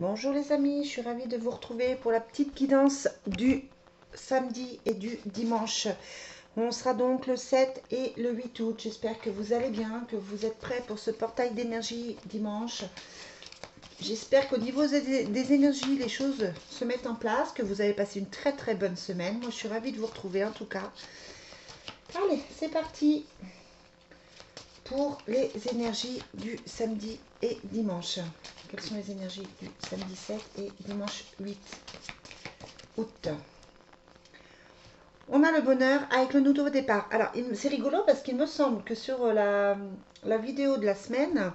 Bonjour les amis, je suis ravie de vous retrouver pour la petite guidance du samedi et du dimanche. On sera donc le 7 et le 8 août. J'espère que vous allez bien, que vous êtes prêts pour ce portail d'énergie dimanche. J'espère qu'au niveau des énergies, les choses se mettent en place, que vous avez passé une très bonne semaine. Moi, je suis ravie de vous retrouver en tout cas. Allez, c'est parti pour les énergies du samedi et dimanche. Quelles sont les énergies du samedi 7 et dimanche 8 août? On a le bonheur avec le nouveau départ. Alors, c'est rigolo parce qu'il me semble que sur la vidéo de la semaine,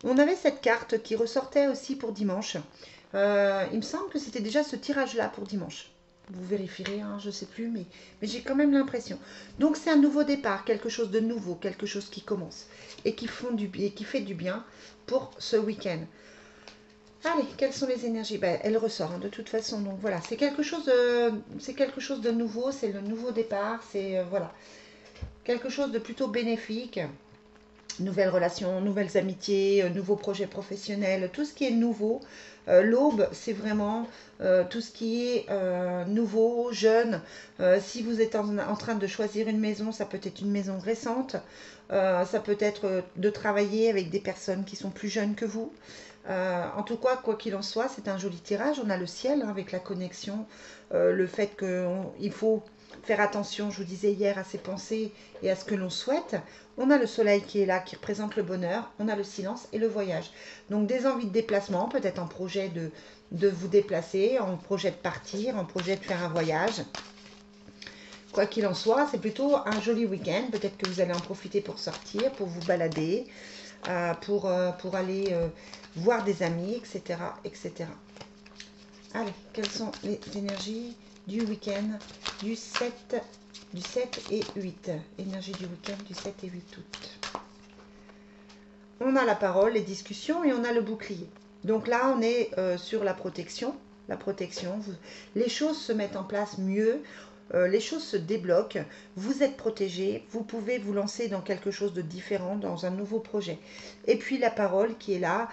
on avait cette carte qui ressortait aussi pour dimanche. Il me semble que c'était déjà ce tirage-là pour dimanche. Vous vérifierez, hein, je ne sais plus, mais j'ai quand même l'impression. Donc, c'est un nouveau départ, quelque chose de nouveau, quelque chose qui commence et qui fait du bien pour ce week-end. Allez, quelles sont les énergies? Ben, elle ressort hein, de toute façon. Donc voilà, c'est quelque chose de nouveau, c'est le nouveau départ, c'est voilà, quelque chose de plutôt bénéfique. Nouvelles relations, nouvelles amitiés, nouveaux projets professionnels, tout ce qui est nouveau. L'aube, c'est vraiment tout ce qui est nouveau, jeune. Si vous êtes en train de choisir une maison, ça peut être une maison récente. Ça peut être de travailler avec des personnes qui sont plus jeunes que vous. En tout cas, quoi qu'il en soit, c'est un joli tirage. On a le ciel hein, avec la connexion, le fait qu'il faut faire attention, je vous disais hier, à ses pensées et à ce que l'on souhaite. On a le soleil qui est là, qui représente le bonheur. On a le silence et le voyage. Donc des envies de déplacement, peut-être en projet de vous déplacer, en projet de partir, en projet de faire un voyage. Quoi qu'il en soit, c'est plutôt un joli week-end. Peut-être que vous allez en profiter pour sortir, pour vous balader, pour aller voir des amis, etc., etc. Allez, quelles sont les énergies du week-end du 7 et 8? Énergie du week-end du 7 et 8 août. On a la parole, les discussions et on a le bouclier. Donc là, on est sur la protection. La protection, les choses se mettent en place mieux. Les choses se débloquent, vous êtes protégé, vous pouvez vous lancer dans quelque chose de différent, dans un nouveau projet. Et puis la parole qui est là,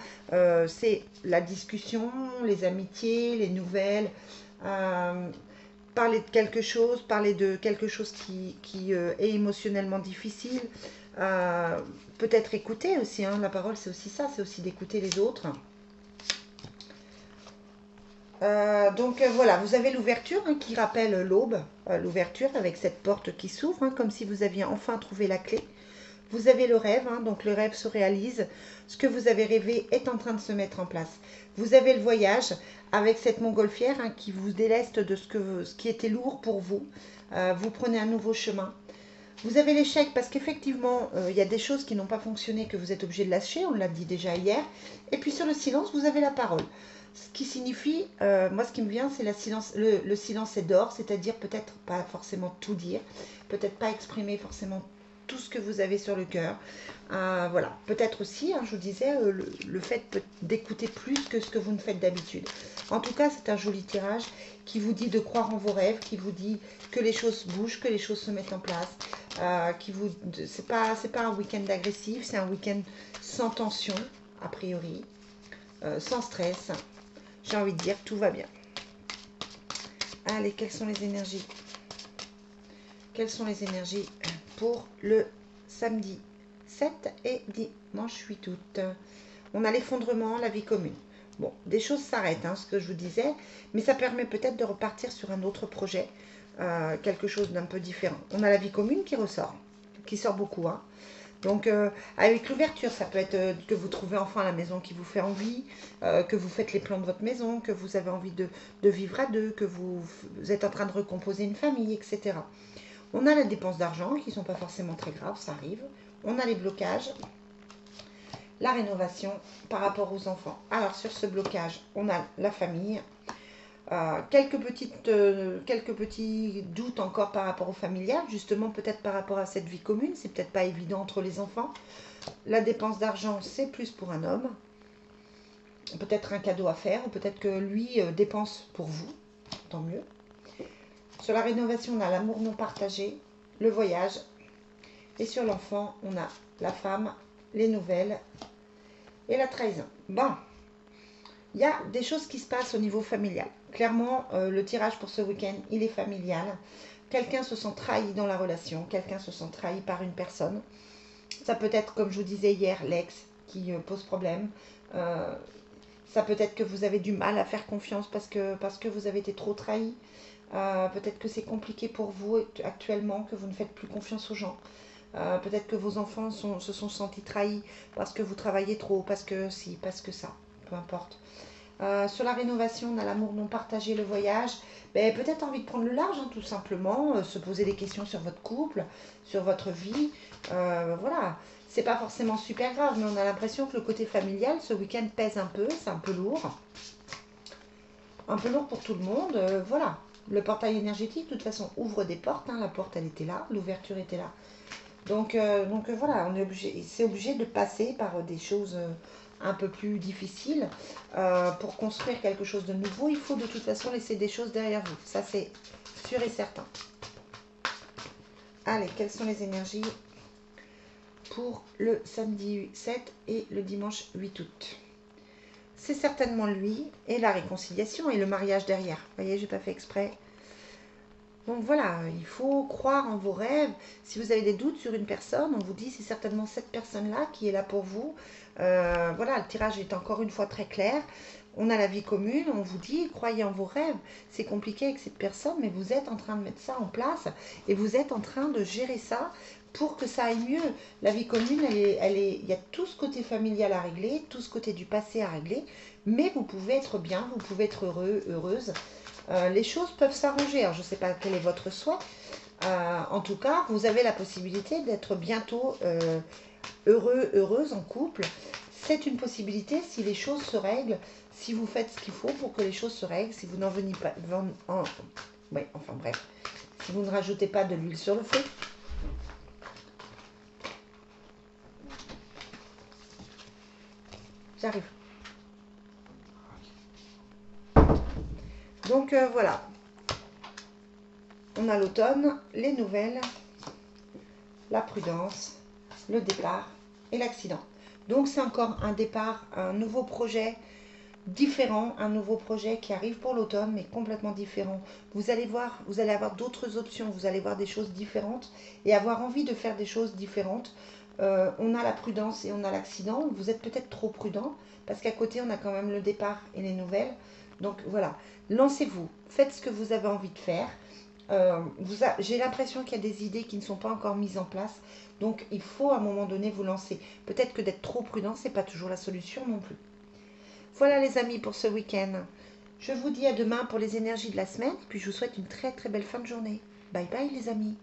c'est la discussion, les amitiés, les nouvelles, parler de quelque chose qui est émotionnellement difficile. Peut-être écouter aussi, hein, la parole c'est aussi ça, c'est aussi d'écouter les autres. Voilà, vous avez l'ouverture hein, qui rappelle l'aube, l'ouverture avec cette porte qui s'ouvre, hein, comme si vous aviez enfin trouvé la clé. Vous avez le rêve, hein, donc le rêve se réalise. Ce que vous avez rêvé est en train de se mettre en place. Vous avez le voyage avec cette montgolfière hein, qui vous déleste de ce qui était lourd pour vous. Vous prenez un nouveau chemin. Vous avez l'échec parce qu'effectivement, il y a des choses qui n'ont pas fonctionné que vous êtes obligé de lâcher, on l'a dit déjà hier. Et puis sur le silence, vous avez la parole. Ce qui signifie, moi ce qui me vient, c'est le silence est d'or, c'est-à-dire peut-être pas forcément tout dire, peut-être pas exprimer forcément tout ce que vous avez sur le cœur. Voilà, peut-être aussi, hein, je vous disais, le fait d'écouter plus que ce que vous ne faites d'habitude. En tout cas, c'est un joli tirage qui vous dit de croire en vos rêves, qui vous dit que les choses bougent, que les choses se mettent en place. C'est pas un week-end agressif, c'est un week-end sans tension, a priori, sans stress. J'ai envie de dire, tout va bien. Allez, quelles sont les énergies? Quelles sont les énergies pour le samedi 7 et dimanche 8 août? On a l'effondrement, la vie commune. Bon, des choses s'arrêtent, hein, ce que je vous disais, mais ça permet peut-être de repartir sur un autre projet, quelque chose d'un peu différent. On a la vie commune qui sort beaucoup, hein. Donc, avec l'ouverture, ça peut être que vous trouvez enfin la maison qui vous fait envie, que vous faites les plans de votre maison, que vous avez envie de vivre à deux, que vous êtes en train de recomposer une famille, etc. On a la dépense d'argent qui ne sont pas forcément très graves, ça arrive. On a les blocages, la rénovation par rapport aux enfants. Alors, sur ce blocage, on a la famille. Quelques petits doutes encore par rapport au familial, justement peut-être par rapport à cette vie commune, c'est peut-être pas évident entre les enfants. La dépense d'argent, c'est plus pour un homme. Peut-être un cadeau à faire, ou peut-être que lui dépense pour vous, tant mieux. Sur la rénovation, on a l'amour non partagé, le voyage. Et sur l'enfant, on a la femme, les nouvelles et la trahison. Bon, Il y a des choses qui se passent au niveau familial. Clairement, le tirage pour ce week-end, il est familial. Quelqu'un se sent trahi dans la relation, quelqu'un se sent trahi par une personne. Ça peut être, comme je vous disais hier, l'ex qui pose problème. Ça peut être que vous avez du mal à faire confiance parce que vous avez été trop trahi. Peut-être que c'est compliqué pour vous actuellement, que vous ne faites plus confiance aux gens. Peut-être que vos enfants se sont sentis trahis parce que vous travaillez trop, parce que si, parce que ça, peu importe. Sur la rénovation, on a l'amour non partagé, le voyage. Ben, peut-être envie de prendre le large, hein, tout simplement, se poser des questions sur votre couple, sur votre vie. Voilà, c'est pas forcément super grave, mais on a l'impression que le côté familial, ce week-end pèse un peu, c'est un peu lourd. Un peu lourd pour tout le monde, voilà. Le portail énergétique, de toute façon, ouvre des portes, hein, la porte, elle était là, l'ouverture était là. Donc voilà, c'est obligé de passer par des choses un peu plus difficiles. Pour construire quelque chose de nouveau, il faut de toute façon laisser des choses derrière vous. Ça, c'est sûr et certain. Allez, quelles sont les énergies pour le samedi 7 et le dimanche 8 août? C'est certainement lui et la réconciliation et le mariage derrière. Vous voyez, j'ai pas fait exprès. Donc voilà, il faut croire en vos rêves. Si vous avez des doutes sur une personne, on vous dit c'est certainement cette personne-là qui est là pour vous. Voilà, le tirage est encore une fois très clair. On a la vie commune, on vous dit croyez en vos rêves. C'est compliqué avec cette personne, mais vous êtes en train de mettre ça en place et vous êtes en train de gérer ça pour que ça aille mieux. La vie commune, il y a tout ce côté familial à régler, tout ce côté du passé à régler, mais vous pouvez être bien, vous pouvez être heureux, heureuse. Les choses peuvent s'arranger. Alors, je ne sais pas quel est votre souhait. En tout cas, vous avez la possibilité d'être bientôt heureux, heureuse en couple. C'est une possibilité si les choses se règlent, si vous faites ce qu'il faut pour que les choses se règlent, si vous n'en venez pas... Ouais, enfin bref. Si vous ne rajoutez pas de l'huile sur le feu. J'arrive. Donc voilà. On a l'automne, les nouvelles, la prudence, le départ et l'accident. Donc c'est encore un départ, un nouveau projet différent, un nouveau projet qui arrive pour l'automne, mais complètement différent. Vous allez voir, vous allez avoir d'autres options, vous allez voir des choses différentes et avoir envie de faire des choses différentes. On a la prudence et on a l'accident. Vous êtes peut-être trop prudent parce qu'à côté, on a quand même le départ et les nouvelles. Donc voilà, lancez-vous, faites ce que vous avez envie de faire. J'ai l'impression qu'il y a des idées qui ne sont pas encore mises en place. Donc il faut à un moment donné vous lancer. Peut-être que d'être trop prudent, c'est pas toujours la solution non plus. Voilà les amis pour ce week-end. Je vous dis à demain pour les énergies de la semaine. Puis je vous souhaite une très très belle fin de journée. Bye bye les amis.